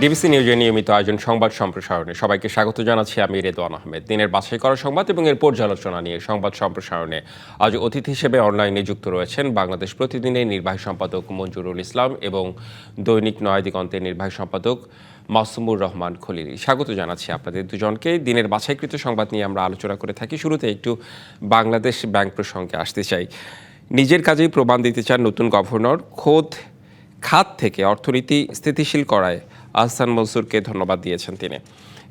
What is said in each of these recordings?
DBC নিউজের নিয়মিত আয়োজন সংবাদ সম্প্রসারণে সবাইকে স্বাগত জানাচ্ছি আমি রেদওয়ান আহমেদ। দিনের বাছাই করা সংবাদ এবং এর পর্যালোচনা নিয়ে সংবাদ সম্প্রসারণে আজ অতিথি হিসেবে অনলাইনে যুক্ত রয়েছেন বাংলাদেশ প্রতিদিনের নির্বাহী সম্পাদক মঞ্জুরুল ইসলাম এবং দৈনিক নয়া দিগন্তের নির্বাহী সম্পাদক মাসুমুর রহমান খলিল। স্বাগত জানাচ্ছি আপনাদের দুজনকে। দিনের বাছাইকৃত সংবাদ নিয়ে আমরা আলোচনা করে থাকি। শুরুতে একটু বাংলাদেশ ব্যাংক প্রসঙ্গে আসতে চাই। নিজের কাজেই প্রমাণ দিতে চান নতুন গভর্নর। খোদ খাত থেকে অর্থনীতি স্থিতিশীল করায় আহসান মনসুরকে ধন্যবাদ দিয়েছেন তিনি।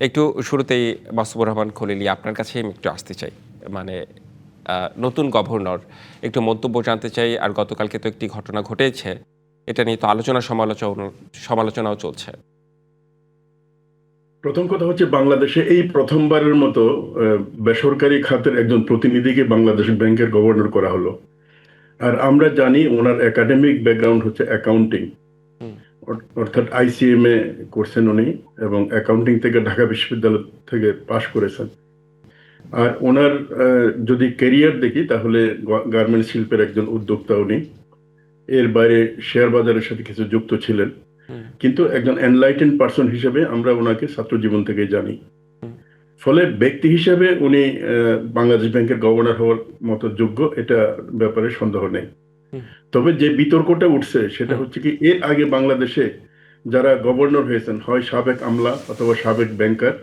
একটু শুরুতেই মাসুমুর রহমান খলিলি, আপনার কাছে আমি একটু আসতে চাই, মানে নতুন গভর্নর একটু মন্তব্য জানতে চাই। আর গতকালকে তো একটি ঘটনা ঘটেছে, এটা নিয়ে তো সমালোচনাও চলছে। প্রথম কথা হচ্ছে, বাংলাদেশে এই প্রথমবারের মতো বেসরকারি খাতের একজন প্রতিনিধিকে বাংলাদেশ ব্যাংকের গভর্নর করা হলো। আর আমরা জানি ওনার একাডেমিক ব্যাকগ্রাউন্ড হচ্ছে অ্যাকাউন্টিং, অর্থাৎ ICM এ করছেন উনি, এবং অ্যাকাউন্টিং থেকে ঢাকা বিশ্ববিদ্যালয় থেকে পাশ করেছেন। আর ওনার যদি ক্যারিয়ার দেখি তাহলে গার্মেন্টস শিল্পের একজন উদ্যোক্তা উনি। এর বাইরে শেয়ার বাজারের সাথে কিছু যুক্ত ছিলেন, কিন্তু একজন এনলাইটেন পার্সন হিসেবে আমরা ওনাকে ছাত্র জীবন থেকে জানি। ফলে ব্যক্তি হিসেবে উনি বাংলাদেশ ব্যাংকের গভর্নর হওয়ার মতো যোগ্য, এটা ব্যাপারে সন্দেহ নেই। তবে যে বিতর্কটা উঠছে সেটা হচ্ছে কি, এর আগে বাংলাদেশে যারা গভর্নর হয়েছেন, হয় সাবেক আমলা অথবা সাবেক ব্যাংকার,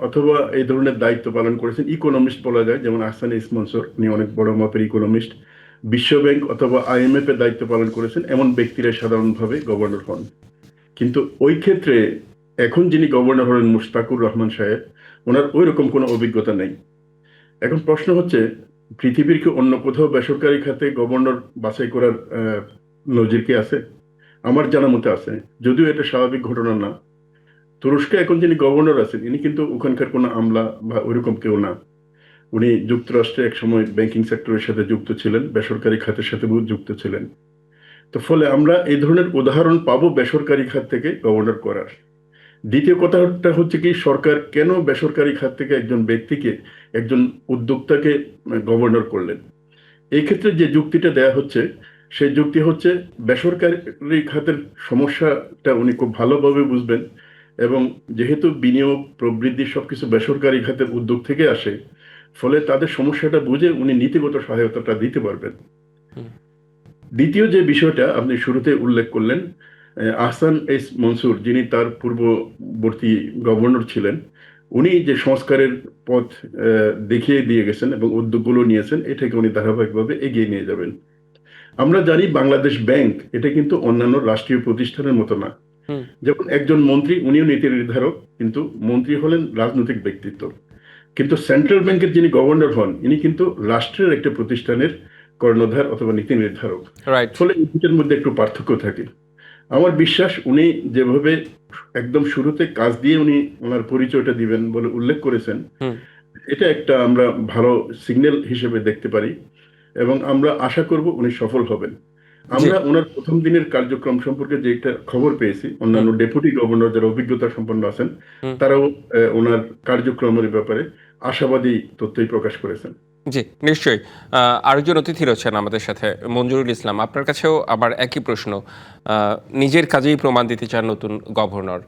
অথবা এই ধরনের দায়িত্ব পালন করেছেন ইকোনমিস্ট বলা যায়, যেমন আহসান মনসুর, উনি অনেক বড় মাপের ইকোনমিস্ট। বিশ্বব্যাংক অথবা IMF এ দায়িত্ব পালন করেছেন এমন ব্যক্তিরা সাধারণভাবে গভর্নর হন। কিন্তু ওই ক্ষেত্রে এখন যিনি গভর্নর হলেন মুশতাকুর রহমান সাহেব, ওনার ওই রকম কোনো অভিজ্ঞতা নেই। এখন প্রশ্ন হচ্ছে, পৃথিবীর কি অন্য কোথাও বেসরকারি খাতে গভর্নর বাছাই করার নজির কি আছে? আমার জানা মতে আছে, যদিও এটা স্বাভাবিক ঘটনা না। তুরস্কে এখন যিনি গভর্নর আছেন, ইনি কিন্তু ওখানকার কোনো আমলা বা ওইরকম কেউ না। উনি যুক্তরাষ্ট্রে এক সময় ব্যাংকিং সেক্টরের সাথে যুক্ত ছিলেন, বেসরকারি খাতের সাথে যুক্ত ছিলেন। তো ফলে আমরা এই ধরনের উদাহরণ পাবো বেসরকারি খাত থেকে গভর্নর করার। দ্বিতীয় কথাটা হচ্ছে কি, সরকার কেন বেসরকারি খাত থেকে একজন ব্যক্তিকে, একজন উদ্যোক্তাকে গভর্নর করলেন? এই ক্ষেত্রে যে যুক্তিটা দেয়া হচ্ছে, সেই যুক্তি হচ্ছে বেসরকারি খাতের সমস্যাটা উনি খুব ভালোভাবে বুঝবেন, এবং যেহেতু বিনিয়োগ প্রবৃদ্ধি সবকিছু বেসরকারি খাতের উদ্যোগ থেকে আসে, ফলে তাদের সমস্যাটা বুঝে উনি নীতিগত সহায়তাটা দিতে পারবেন। দ্বিতীয় যে বিষয়টা আপনি শুরুতে উল্লেখ করলেন, আহসান মনসুর, যিনি তার পূর্ববর্তী গভর্নর ছিলেন, উনি যে সংস্কারের পথ দেখিয়ে দিয়ে গেছেন এবং উদ্যোগগুলো নিয়েছেন, এটাকে উনি ধারাবাহিকভাবে এগিয়ে নিয়ে যাবেন। আমরা জানি বাংলাদেশ ব্যাংক এটা কিন্তু অন্যান্য রাষ্ট্রীয় প্রতিষ্ঠানের মতো না। যেমন একজন মন্ত্রী, উনিও নীতি নির্ধারক, কিন্তু মন্ত্রী হলেন রাজনৈতিক ব্যক্তিত্ব। কিন্তু সেন্ট্রাল ব্যাংকের যিনি গভর্নর হন, ইনি কিন্তু রাষ্ট্রের একটা প্রতিষ্ঠানের কর্ণধার অথবা নীতি নির্ধারক। ফলে এই দুটোর মধ্যে একটু পার্থক্য থাকে। আমার বিশ্বাস, উনি যেভাবে একদম শুরুতে কাজ দিয়ে উনি ওনার পরিচয়টা দিবেন বলে উল্লেখ করেছেন, এটা একটা আমরা ভালো সিগন্যাল হিসেবে দেখতে পারি, এবং আমরা আশা করব উনি সফল হবেন। আমরা ওনার প্রথম দিনের কার্যক্রম সম্পর্কে যে একটা খবর পেয়েছি, অন্যান্য ডেপুটি গভর্নর যারা অভিজ্ঞতা সম্পন্ন আছেন, তারাও ওনার কার্যক্রমের ব্যাপারে আশাবাদী তথ্যই প্রকাশ করেছেন। জি, নিশ্চয়ই। আরেকজন অতিথি রয়েছেন আমাদের সাথে, মঞ্জুরুল ইসলাম। আপনার কাছেও আবার একই প্রশ্ন। নিজের কাজেই প্রমাণ দিতে চান নতুন গভর্নর।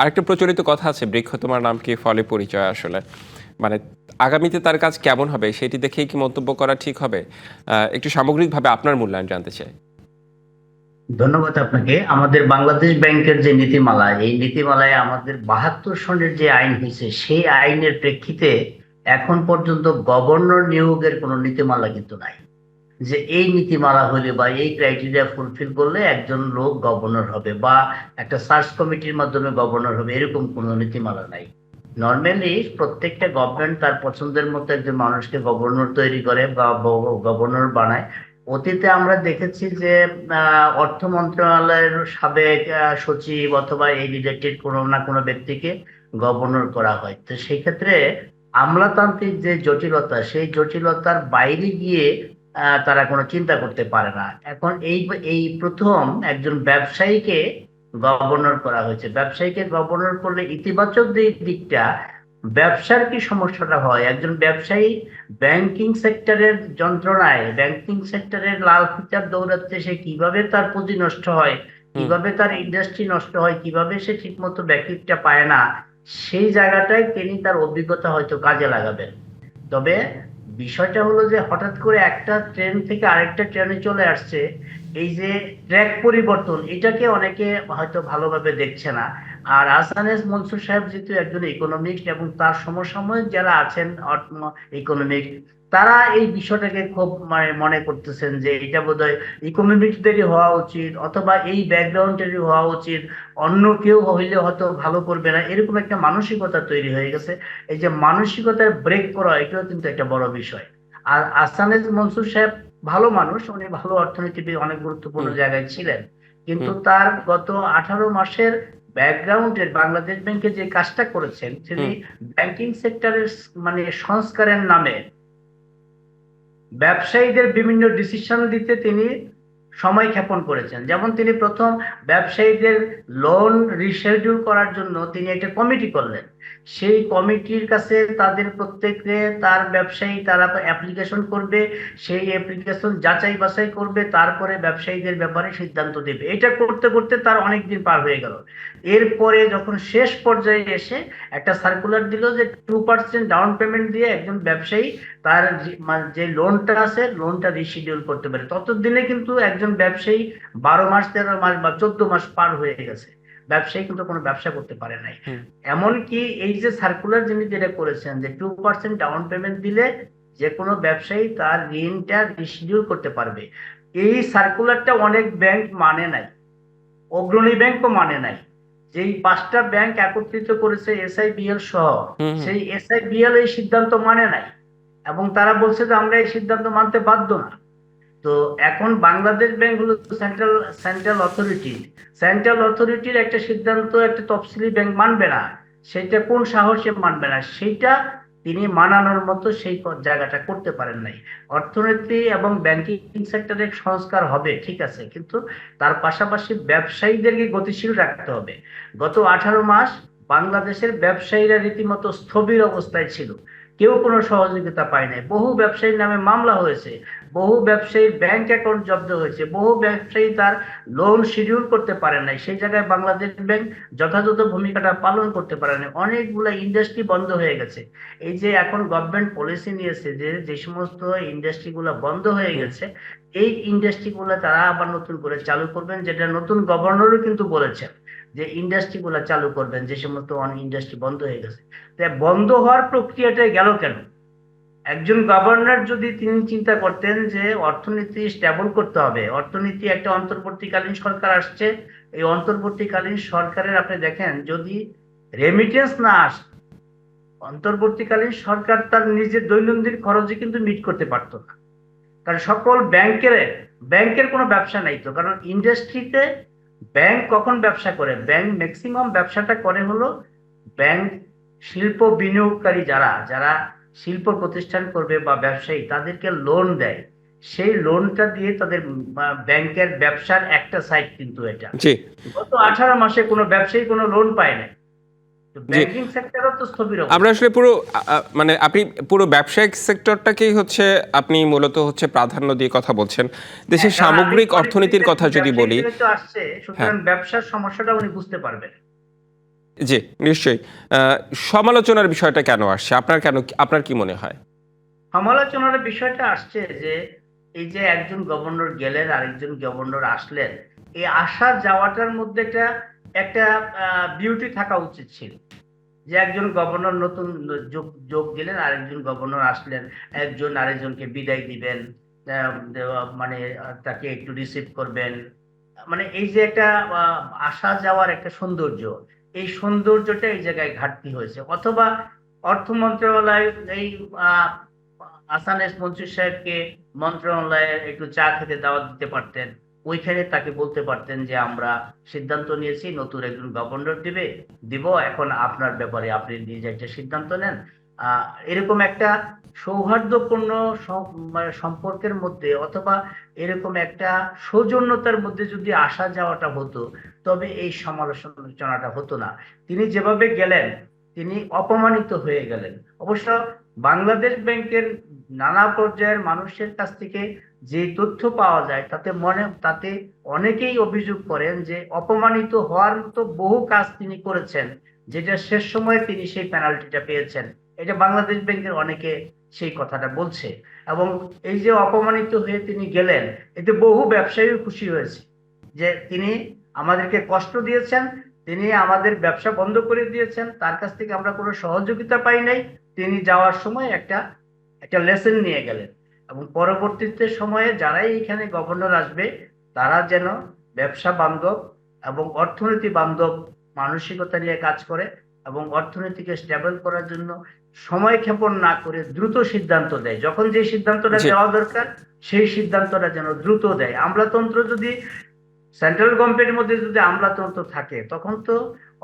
আরেকটা প্রচলিত কথা আছে, বৃক্ষ তোমার নাম কি, ফলে পরিচয়। আসলে মানে আগামীতে তার কাজ কেমন হবে সেটি দেখেই কি মন্তব্য করা ঠিক হবে? একটু সামগ্রিকভাবে আপনার মূল্যায়ন জানতে চাই। ধন্যবাদ আপনাকে। আমাদের বাংলাদেশ ব্যাংকের যে নীতিমালা, এই নীতিমালায় আমাদের 72 সনের যে আইন হয়েছে, সেই আইনের প্রেক্ষিতে এখন পর্যন্ত গভর্নর নিয়োগের কোনো নীতিমালা কিন্তু নাই, যে এই নীতিমালা হলে বা এই ক্রাইটেরিয়া ফুলফিল করলে একজন লোক গভর্নর হবে বা একটা সার্চ কমিটির মাধ্যমে গভর্নর হবে, এরকম কোনো নীতিমালা নাই। নর্মালি প্রত্যেকটা গভর্নমেন্ট তার পছন্দের মতো একজন মানুষকে গভর্নর তৈরি করে বা গভর্নর বানায়। অতীতে আমরা দেখেছি যে অর্থ মন্ত্রণালয়ের সাবেক সচিব অথবা এই রিলেটেড কোনো না কোনো ব্যক্তিকে গভর্নর করা হয়। তো সেই ক্ষেত্রে আমলাতান্ত্রিক যে জটিলতা, সেই জটিলতার বাইরে গিয়ে তারা কোনো চিন্তা করতে পারে না। এখন এই প্রথম একজন ব্যবসায়ীকে গভর্নর করা হয়েছে। ব্যবসায়ীকে গভর্নর করলে ইতিবাচক দিকটা, ব্যবসার কি সমস্যাটা হয়, একজন ব্যবসায়ী ব্যাংকিং সেক্টরের যন্ত্রণায়, ব্যাংকিং সেক্টরের লাল ফিচার দৌড়াচ্ছে, সে কিভাবে তার পুঁজি নষ্ট হয়, কিভাবে তার ইন্ডাস্ট্রি নষ্ট হয়, কিভাবে সে ঠিকমতো বেনিফিটটা পায় না, সেই জায়গাটায় তিনি তার অভিজ্ঞতা হয়তো কাজে লাগাবেন। তবে বিষয়টা হলো যে হঠাৎ করে একটা ট্রেন থেকে আরেকটা ট্রেনে চলে আসছে, এই যে ট্র্যাক পরিবর্তন, এটাকে অনেকে হয়তো ভালোভাবে দেখছে না। আর আহসান এস মনসুর সাহেব যেহেতু একজন ইকোনমিক্স এবং তার সমসাময়িক যারা আছেন ইকোনমিক্স, তারা এই বিষয়টাকে খুব মানে মনে করতেছেন যে এটা বোধহয় ইকোনমিক্সদেরই হওয়া উচিত, অথবা এই ব্যাকগ্রাউন্ডেরই হওয়া উচিত, অন্য কেউ হইলে হয়তো ভালো করবে না, এরকম একটা মানসিকতা তৈরি হয়ে গেছে। এই যে মানসিকতার ব্রেক করা, এটাও কিন্তু একটা বড় বিষয়। আর আহসান এস মনসুর সাহেব ভালো মানুষ, উনি ভালো অর্থনীতিবিদ, অনেক গুরুত্বপূর্ণ জায়গায় ছিলেন, কিন্তু তার গত 18 মাসের ব্যাকগ্রাউন্ডের বাংলাদেশ ব্যাংকে যে কাজটা করেছেন, তিনি ব্যাংকিং সেক্টরের মানে সংস্কারের নামে ব্যবসায়ীদের বিভিন্ন ডিসিশন দিতে তিনি সময় ক্ষেপণ করেছেন। যেমন তিনি প্রথম ব্যবসায়ীদের লোন রিশেডিউল করার জন্য তিনি একটা কমিটি করলেন। সেই কমিটির কাছে তাদের প্রত্যেকে তার ব্যবসায়ী তারা অ্যাপ্লিকেশন করবে, সেই অ্যাপ্লিকেশন যাচাই বাছাই করবে, তারপরে ব্যবসায়ীদের ব্যাপারে সিদ্ধান্ত দেবে। এটা করতে করতে তার অনেক দিন পার হয়ে গেল। এরপরে যখন শেষ পর্যায়ে এসে একটা সার্কুলার দিল যে 2% ডাউন পেমেন্ট দিয়ে একজন ব্যবসায়ী তার যে লোনটা আছে লোনটা রিশিডিউল করতে পারে, ততদিনে কিন্তু একজন ব্যবসায়ী 12 মাস 13 মাস বা 14 মাস পার হয়ে গেছে, ব্যবসায়ী কিন্তু কোনো ব্যবসা করতে পারে নাই। এমনকি এই যে সার্কুলার যিনি যেটা করেছেন যে 2% ডাউন পেমেন্ট দিলে যে কোনো ব্যবসায়ী তার ঋণটা রিশিডিউল করতে পারবে, এই সার্কুলারটা অনেক ব্যাংক মানে নাই, অগ্রণী ব্যাংকও মানে নাই। যেই 5টা ব্যাংক একত্রিত করেছে এসআইবিএল সহ, সেই এসআইবিএল এই সিদ্ধান্ত মানে নাই এবং তারা বলছে যে আমরা এই সিদ্ধান্ত মানতে বাধ্য না। তো এখন বাংলাদেশ ব্যাংক হলো সেন্ট্রাল অথরিটির একটা সিদ্ধান্ত একটা তফসিলি ব্যাংক মানবে না, সেটা কোন সাহসে মানবে না, সেইটা তিনি মানানোর মতো সেই জায়গাটা করতে পারেন নাই। অর্থনীতি এবং ব্যাংকিং সেক্টরের সংস্কার হবে ঠিক আছে, কিন্তু তার পাশাপাশি ব্যবসায়ীদেরকে গতিশীল রাখতে হবে। গত 18 মাস বাংলাদেশের ব্যবসায়ীরা রীতিমতো স্থবির অবস্থায় ছিল, কেউ কোনো সহযোগিতা পায় নাই, বহু ব্যবসায়ীর নামে মামলা হয়েছে, বহু ব্যবসায়ীর ব্যাংক অ্যাকাউন্ট জব্দ হয়েছে, বহু ব্যবসায়ী তার লোন শিডিউল করতে পারে নাই, সেই জায়গায় বাংলাদেশ ব্যাংক যথাযথ ভূমিকাটা পালন করতে পারে নাই, অনেকগুলো ইন্ডাস্ট্রি বন্ধ হয়ে গেছে। এই যে এখন গভর্নমেন্ট পলিসি নিয়েছে যে যে সমস্ত ইন্ডাস্ট্রি গুলো বন্ধ হয়ে গেছে, এই ইন্ডাস্ট্রি গুলো তারা আবার নতুন করে চালু করবেন, যেটা নতুন গভর্নরও কিন্তু বলেছেন যে ইন্ডাস্ট্রি গুলা চালু করবেন, যে সমস্ত ইন্ডাস্ট্রি বন্ধ হয়ে গেছে। তাই বন্ধ হওয়ার প্রক্রিয়াটাই গেল কেন? একজন গভর্নর যদি তিনি চিন্তা করতেন যে অর্থনীতি স্টেবল করতে হবে, অর্থনীতি একটা অন্তর্বর্তীকালীন সরকার আসছে, এই অন্তর্বর্তীকালীন সরকারের আপনি দেখেন যদি রেমিটেন্স না আসে, অন্তর্বর্তীকালীন সরকার তার নিজের দৈনন্দিন খরচে কিন্তু মিট করতে পারতো না। কারণ সকল ব্যাংকের কোনো ব্যবসা নাই তো, কারণ ইন্ডাস্ট্রিতে ব্যাংক কখন ব্যবসা করে? ব্যাংক ম্যাক্সিমাম ব্যবসাটা করে হলো ব্যাংক শিল্প বিনিয়োগকারী যারা যারা শিল্প প্রতিষ্ঠান করবে বা ব্যবসায়ী তাদেরকে লোন দেয়, সেই লোনটা দিয়ে তাদের ব্যাংকের ব্যবসার একটা সাইড কিন্তু এটা। জি গত 18 মাসে কোনো ব্যবসায়ী কোনো লোন পায় না, ব্যাংকিং সেক্টরও তো স্থবির অবস্থা। আমরা আসলে পুরো মানে আপনি পুরো ব্যবসায়িক সেক্টরটাকেই হচ্ছে আপনি মূলত হচ্ছে প্রাধান্য দিয়ে কথা বলছেন। দেশের সামগ্রিক অর্থনীতির কথা যদি বলি, আসছে, সুতরাং ব্যবসার সমস্যাটা উনি বুঝতে পারবেন। জি নিশ্চয়ই। সমালোচনার বিষয়টা কেন আসছে আপনার কি মনে হয়? সমালোচনার বিষয়টা আসছে যে এই যে একজন গভর্নর গেলেন আরেকজন গভর্নর আসলেন, এই আসা যাওয়াটার মধ্যে একটা বিউটি থাকা উচিত ছিল, যে একজন গভর্নর নতুন যোগ দিলেন, আরেকজন গভর্নর আসলেন, একজন আরেকজনকে বিদায় দিবেন, মানে তাকে একটু রিসিভ করবেন, মানে এই যে একটা আসা যাওয়ার একটা সৌন্দর্য, এই সৌন্দর্যটা এই জায়গায় ঘাটতি হয়েছে। অথবা অর্থ মন্ত্রণালয় এই আহসান এস মনসুর সাহেবকে মন্ত্রণালয়ে একটু চা খেতে দাওয়াত দিতে পারতেন, ওইখানে তাকে বলতে পারতেন যে আমরা সিদ্ধান্ত নিয়েছি নতুন একজন গভর্নর দিব, এখন আপনার ব্যাপারে আপনি নিজে একটা সিদ্ধান্ত নেন। এরকম একটা সৌহার্দ্যপূর্ণ সম্পর্কের মধ্যে অথবা এরকম একটা সৌজন্যতার মধ্যে যদি আসা যাওয়াটা হতো, তবে এই সমালোচনাটা হতো না। তিনি যেভাবে গেলেন তিনি অপমানিত হয়ে গেলেন। অবশ্য বাংলাদেশ ব্যাংকের নানা পর্যায়ের মানুষের কাছ থেকে যে তথ্য পাওয়া যায় তাতে অনেকেই অভিযোগ করেন যে অপমানিত হওয়ার মতো বহু কাজ তিনি করেছেন, যেটা শেষ সময়ে তিনি সেই পেনাল্টিটা পেয়েছেন। এটা বাংলাদেশ ব্যাংকের অনেকে সেই কথাটা বলছে। এবং এই যে অপমানিত হয়ে তিনি গেলেন, এতে বহু ব্যবসায়ী খুশি হয়েছে যে তিনি আমাদেরকে কষ্ট দিয়েছেন, তিনি আমাদের ব্যবসা বন্ধ করে দিয়েছেন, তার কাছ থেকে আমরা কোনো সহযোগিতা পাই নাই, তিনি যাওয়ার সময় একটা একটা লেসন নিয়ে গেলেন। এবং পরবর্তীতে সময়ে যারাই এখানে গভর্নর আসবে, তারা যেন ব্যবসা বান্ধব এবং অর্থনীতি বান্ধব মানসিকতা নিয়ে কাজ করে এবং অর্থনীতিকে স্টেবল করার জন্য সময় ক্ষেপণ না করে দ্রুত সিদ্ধান্ত দেয়। যখন যে সিদ্ধান্তটা জি। দেওয়া দরকার সেই সিদ্ধান্তটা যেন দ্রুত দেয়। আমলাতন্ত্র যদি সেন্ট্রাল গভর্নমেন্টের মধ্যে যদি আমলাতন্ত্র থাকে, তখন তো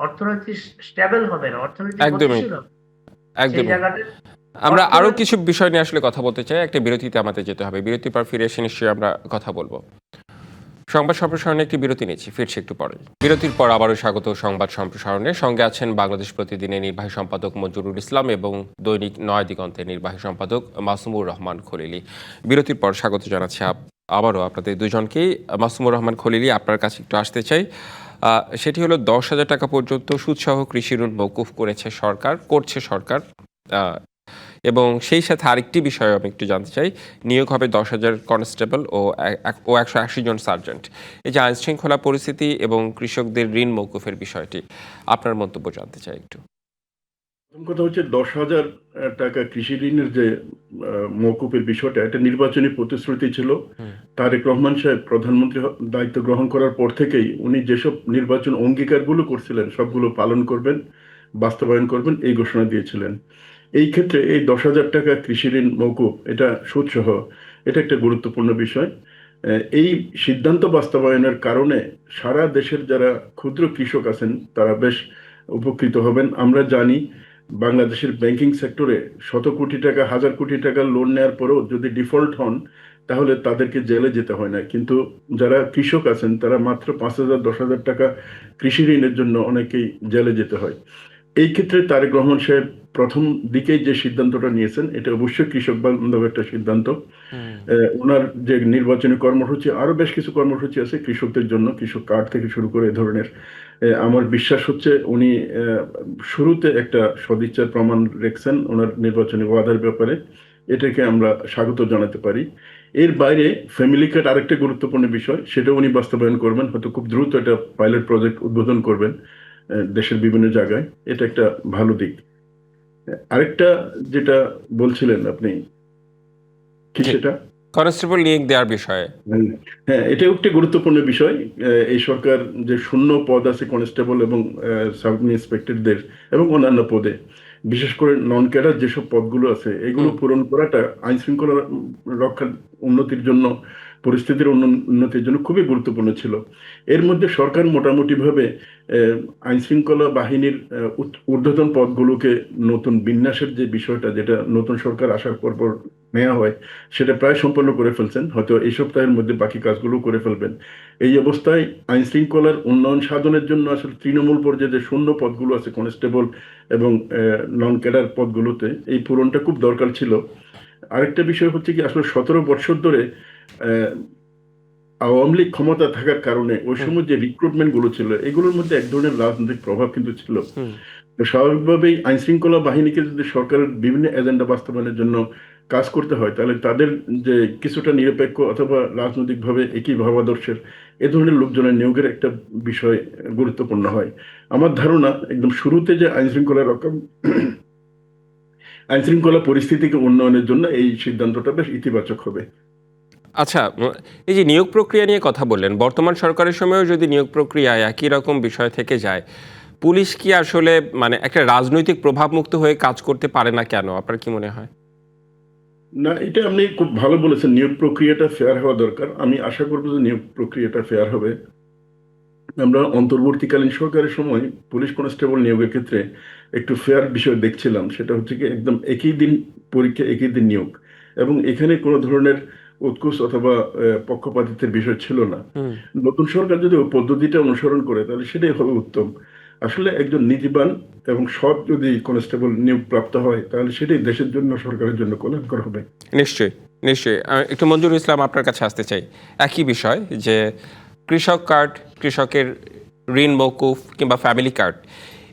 অর্থনীতি স্টেবল হবে না, অর্থনীতি একদমই গতিশীল হবে। সেই একদমই জায়গাটা আমরা আরো অর্থনীতি কিছু বিষয় নিয়ে আসলে কথা বলতে চাই, একটা বিরতিতে আমাদের যেতে হবে, বিরতির পর ফিরে এসে নিশ্চয়ই আমরা কথা বলবো। সংবাদ সম্প্রসারণে একটি বিরতি নিচ্ছি, ফিরছি একটু পরে। বিরতির পর আবারও স্বাগত সংবাদ সম্প্রসারণে। সঙ্গে আছেন বাংলাদেশ প্রতিদিনের নির্বাহী সম্পাদক মঞ্জুরুল ইসলাম এবং দৈনিক নয়া দিগন্তের নির্বাহী সম্পাদক মাসুমুর রহমান খলিলি। বিরতির পর স্বাগত জানাচ্ছি আবারও আপনাদের দুজনকেই। মাসুমুর রহমান খলিলি, আপনার কাছে একটু আসতে চাই। সেটি হলো 10,000 টাকা পর্যন্ত সুদসহ কৃষি ঋণ মওকুফ করছে সরকার। আহ, এবং সেই সাথে আরেকটি বিষয় আমি একটু জানতে চাই, নিয়োগ হবে 10,000 কনস্টেবল ও 180 জন সার্জেন্ট। এই যে আইন শৃঙ্খলা পরিস্থিতি এবং কৃষকদের ঋণ মওকুফের বিষয়টি, আপনার মন্তব্য জানতে চাই একটু। প্রথম কথা হচ্ছে 10,000 টাকা কৃষি ঋণের যে মওকুফের বিষয়টা, এটা নির্বাচনী প্রতিশ্রুতি ছিল। তারেক রহমান সাহেব প্রধানমন্ত্রী দায়িত্ব গ্রহণ করার পর থেকেই উনি যেসব নির্বাচন অঙ্গীকারগুলো করছিলেন সবগুলো পালন করবেন, বাস্তবায়ন করবেন, এই ঘোষণা দিয়েছিলেন। এই ক্ষেত্রে এই 10,000 টাকা কৃষি ঋণ মওকুফ, এটা সুদসহ, এটা একটা গুরুত্বপূর্ণ বিষয়। এই সিদ্ধান্ত বাস্তবায়নের কারণে সারা দেশের যারা ক্ষুদ্র কৃষক আছেন তারা বেশ উপকৃত হবেন। আমরা জানি বাংলাদেশের ব্যাংকিং সেক্টরে শত কোটি টাকা, হাজার কোটি টাকা লোন নেওয়ার পরেও যদি ডিফল্ট হন তাহলে তাদেরকে জেলে যেতে হয় না, কিন্তু যারা কৃষক আছেন তারা মাত্র 5,000 10,000 টাকা কৃষি ঋণের জন্য অনেকেই জেলে যেতে হয়। এই ক্ষেত্রে তারেক রহমান সাহেব প্রথম দিকেই যে সিদ্ধান্তটা নিয়েছেন, এটা অবশ্যই কৃষক বান্ধব একটা সিদ্ধান্ত। ওনার যে নির্বাচনী কর্মসূচি, আরো বেশ কিছু কর্মসূচি আছে কৃষকদের জন্য, কৃষক কার্ড থেকে শুরু করে এ ধরনের। আমার বিশ্বাস হচ্ছে উনি শুরুতে একটা সদিচ্ছার প্রমাণ রেখেছেন ওনার নির্বাচনী ওয়াদার ব্যাপারে, এটাকে আমরা স্বাগত জানাতে পারি। এর বাইরে ফ্যামিলি কার্ড আরেকটা গুরুত্বপূর্ণ বিষয়, সেটা উনি বাস্তবায়ন করবেন, হয়তো খুব দ্রুত এটা পাইলট প্রজেক্ট উদ্বোধন করবেন দেশের বিভিন্ন জায়গায়। এটা একটা ভালো দিক। আরেকটা যেটা বলছিলেন আপনি, কি জি, সেটা? কনস্টেবল নিয়োগ দেওয়ার বিষয়ে। হ্যাঁ, এটাও একটি গুরুত্বপূর্ণ বিষয়। এই সরকার যে শূন্য পদ আছে কনস্টেবল এবং সাব ইন্সপেক্টরদের এবং অন্যান্য পদে, বিশেষ করে নন ক্যাডার যেসব পদগুলো আছে এগুলো হুম। পূরণ করাটা আইন শৃঙ্খলা রক্ষার উন্নতির জন্য, পরিস্থিতির উন্নতির জন্য খুবই গুরুত্বপূর্ণ ছিল। এর মধ্যে সরকার মোটামুটিভাবে আইন শৃঙ্খলা বাহিনীর ঊর্ধ্বতন পদগুলোকে নতুন বিন্যাসের যে বিষয়টা, যেটা নতুন সরকার আসার পর পর নেওয়া হয়, সেটা প্রায় সম্পন্ন করে ফেলছেন, হয়তো এই সপ্তাহের মধ্যে বাকি কাজগুলো করে ফেলবেন। এই অবস্থায় আইন শৃঙ্খলার উন্নয়ন সাধনের জন্য আসলে তৃণমূল পর্যায়ে যে শূন্য পদগুলো আছে কনস্টেবল এবং নন ক্যাডার পদগুলোতে, এই পূরণটা খুব দরকার ছিল। আরেকটা বিষয় হচ্ছে কি, আসলে 17 বছর ধরে আহ, আওয়ামী লীগ ক্ষমতা থাকার কারণে ওই হুম। সময় যে রিক্রুটমেন্ট গুলো ছিল এগুলোর মধ্যে এক ধরনের রাজনৈতিক প্রভাব কিন্তু ছিল। হুম। তো স্বাভাবিকভাবেই আইন শৃঙ্খলা বাহিনীকে যদি সরকারের বিভিন্ন এজেন্ডা বাস্তবায়নের জন্য কাজ করতে হয়, তাহলে তাদের যে কিছুটা নিরপেক্ষ অথবা রাজনৈতিকভাবে একই ভাবাদর্শের এ ধরনের লোকজনের নিয়োগের একটা বিষয় গুরুত্বপূর্ণ হয়। আমার ধারণা একদম শুরুতে যে আইন শৃঙ্খলা পরিস্থিতিকে উন্নয়নের জন্য এই সিদ্ধান্তটা বেশ ইতিবাচক হবে। আচ্ছা, এই যে নিয়োগ প্রক্রিয়া নিয়ে কথা বললেন, বর্তমান সরকারের সময়ও যদি নিয়োগ প্রক্রিয়ায় একই রকম বিষয় থেকে যায়, পুলিশ কি আসলে মানে একটা রাজনৈতিক প্রভাবমুক্ত হয়ে কাজ করতে পারে না কেন? আপনার কি মনে হয়? না, এটা আপনি খুব ভালো বলেছেন, নিয়োগ প্রক্রিয়াটা ফেয়ার হওয়া দরকার। আমি আশা করবো যে নিয়োগ প্রক্রিয়াটা ফেয়ার হবে। আমরা অন্তর্বর্তীকালীন সরকারের সময় পুলিশ কনস্টেবল নিয়োগের ক্ষেত্রে একটু ফেয়ার বিষয় দেখছিলাম, সেটা হচ্ছে কি একদম একই দিন পরীক্ষা, একই দিন নিয়োগ, এবং এখানে কোনো ধরনের উৎকোচ অথবা পক্ষপাতিত্বের বিষয় ছিল না। হুম। নতুন সরকার যদি ওই পদ্ধতিটা অনুসরণ করে তাহলে সেটাই হবে উত্তম। আসলে একজন নীতিবান এবং সৎ যদি কনস্টেবল নিয়োগ প্রাপ্ত হয় তাহলে সেটাই দেশের জন্য, সরকারের জন্য কল্যাণকর হবে। নিশ্চয়ই, নিশ্চয়ই। একটু মঞ্জুরুল ইসলাম, আপনার কাছে আসতে চাই একই বিষয়, যে কৃষক কার্ড, কৃষকের ঋণ মওকুফ কিংবা ফ্যামিলি কার্ড,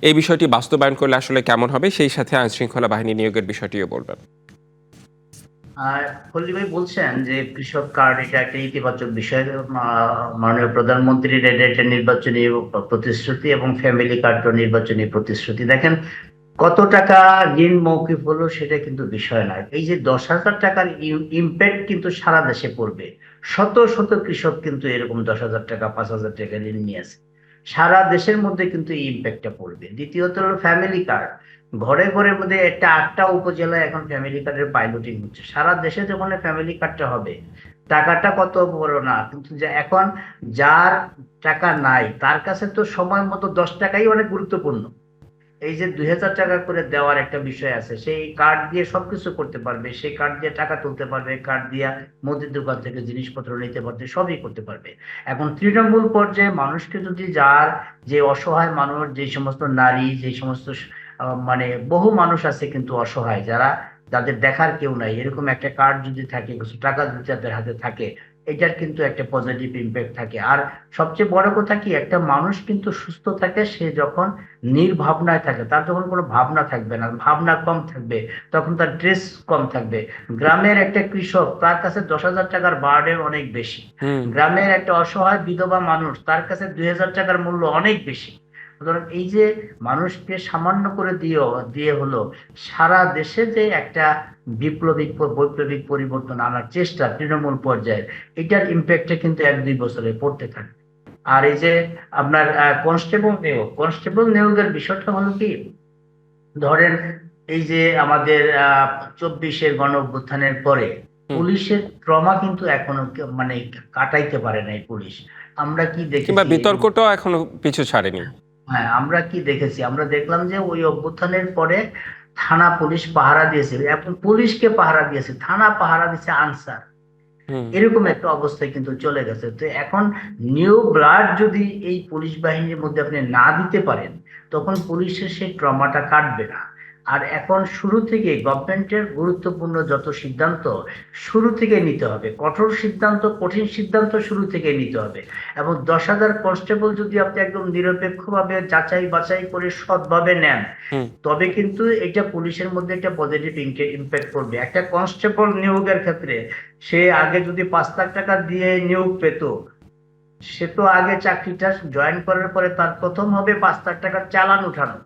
এই বিষয়টি বাস্তবায়ন করলে আসলে কেমন হবে, সেই সাথে আইন শৃঙ্খলা বাহিনী নিয়োগের বিষয়টিও বলবেন। আর পল্লী ভাই বলছেন যে কৃষক কার্ড এটা একটা ইতিবাচক বিষয়, মাননীয় প্রধানমন্ত্রীর এটা একটা নির্বাচনী প্রতিশ্রুতি, এবং ফ্যামিলি কার্ডও নির্বাচনী প্রতিশ্রুতি। দেখেন, কত টাকা ঋণ মৌকুফ হলো সেটা কিন্তু বিষয় নয়। এই যে 10,000 টাকার ইম্প্যাক্ট কিন্তু সারা দেশে পড়বে। শত শত কৃষক কিন্তু এরকম 10,000 টাকা, 5,000 টাকা ঋণ নিয়ে আছে। সারা দেশের মধ্যে কিন্তু এই ইম্প্যাক্টটা পড়বে। দ্বিতীয়ত হলো ফ্যামিলি কার্ড। ঘরে ঘরে মধ্যে একটা 8টা উপজেলায় এখন ফ্যামিলি কার্ডের পাইলটিং হচ্ছে। সারা দেশে যখন ফ্যামিলি কার্ডটা হবে, টাকাটা কত বড় না, কিন্তু যে এখন যার টাকা নাই তার কাছে তো সময় মতো 10 টাকাই অনেক গুরুত্বপূর্ণ। এই যে 2,000 টাকা করে দেওয়ার একটা বিষয় আছে, সেই কার্ড দিয়ে সবকিছু করতে পারবে, সেই কার্ড দিয়ে টাকা তুলতে পারবে, কার্ড দিয়ে মুদির দোকান থেকে জিনিসপত্র নিতে পারবে, সবই করতে পারবে। এখন তৃণমূল পর্যায়ে মানুষকে যদি, যার যে অসহায় মানুষ, যে সমস্ত নারী, যে সমস্ত মানে বহু মানুষ আছে কিন্তু অসহায়, যারা, যাদের দেখার কেউ নাই, এরকম একটা কার্ড যদি থাকে, কিছু টাকা যদি তাদের হাতে থাকে, এটার কিন্তু একটা পজিটিভ ইম্প্যাক্ট থাকে। আর সবচেয়ে বড় কথা কি, একটা মানুষ কিন্তু সুস্থ থাকে সে যখন নির্ভাবনায় থাকে, তার যখন কোনো ভাবনা থাকবে না, ভাবনা কম থাকবে, তখন তার স্ট্রেস কম থাকবে। গ্রামের একটা কৃষক, তার কাছে 10,000 টাকার বার্ডেন অনেক বেশি। গ্রামের একটা অসহায় বিধবা মানুষ, তার কাছে 2,000 টাকার মূল্য অনেক বেশি। সুতরাং এই যে মানুষকে সামান্য করে দিয়ে হলো সারা দেশে যে একটা বৈপ্লবিক পরিবর্তন আনার চেষ্টা তৃণমূল পর্যায়ে, এটার ইম্প্যাক্টটা কিন্তু 1-2 বছরে পড়তে থাকে। আর এই যে আপনার কনস্টেবল নিয়োগের বিষয়টা হলো কি, ধরেন এই যে আমাদের 24-এর গণ অভ্যুত্থানের পরে পুলিশের ট্রমা কিন্তু এখনো মানে কাটাইতে পারে নাই পুলিশ। আমরা কি কিংবা দেখেছি, বিতর্কটাও এখনো পিছু ছাড়েনি। হ্যাঁ আমরা কি দেখেছি, আমরা দেখলাম যে ওই অভ্যুত্থানের পরে থানা পুলিশ পাহারা দিয়েছে, এখন পুলিশকে পাহারা দিয়েছে, থানা পাহারা দিয়েছে আনসার। হুম। এরকম একটা অবস্থায় কিন্তু চলে গেছে। তো এখন নিউ ব্লাড যদি এই পুলিশ বাহিনীর মধ্যে আপনি না দিতে পারেন, তখন পুলিশের সেই ট্রমাটা কাটবে না। আর এখন শুরু থেকে গভর্নমেন্টের গুরুত্বপূর্ণ যত সিদ্ধান্ত শুরু থেকে নিতে হবে, কঠোর সিদ্ধান্ত, কঠিন সিদ্ধান্ত শুরু থেকে নিতে হবে। এবং 10,000 কনস্টেবল যদি আপনি একদম নিরপেক্ষভাবে যাচাই বাছাই করে সৎভাবে নেন, তবে কিন্তু এটা পুলিশের মধ্যে একটা পজিটিভ ইম্প্যাক্ট করবে। একটা কনস্টেবল নিয়োগের ক্ষেত্রে সে আগে যদি 5,00,000 টাকা দিয়ে নিয়োগ পেত, সে তো আগে চাকরিটা জয়েন করার পরে তার প্রথম হবে 5,00,000 টাকার চালান উঠানো,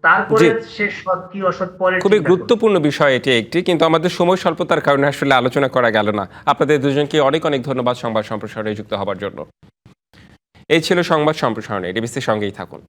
তারপরে জি, সে সৎ কি অসৎ পরে খুবই চিন্তা করবে। গুরুত্বপূর্ণ বিষয় এটি একটি, কিন্তু আমাদের সময় স্বল্পতার কারণে আসলে আলোচনা করা গেল না। আপনাদের দুজনকে অনেক অনেক ধন্যবাদ সংবাদ সম্প্রসারণে যুক্ত হবার জন্য। এই ছিল সংবাদ সম্প্রসারণে, ডিবিসির সঙ্গেই থাকুন।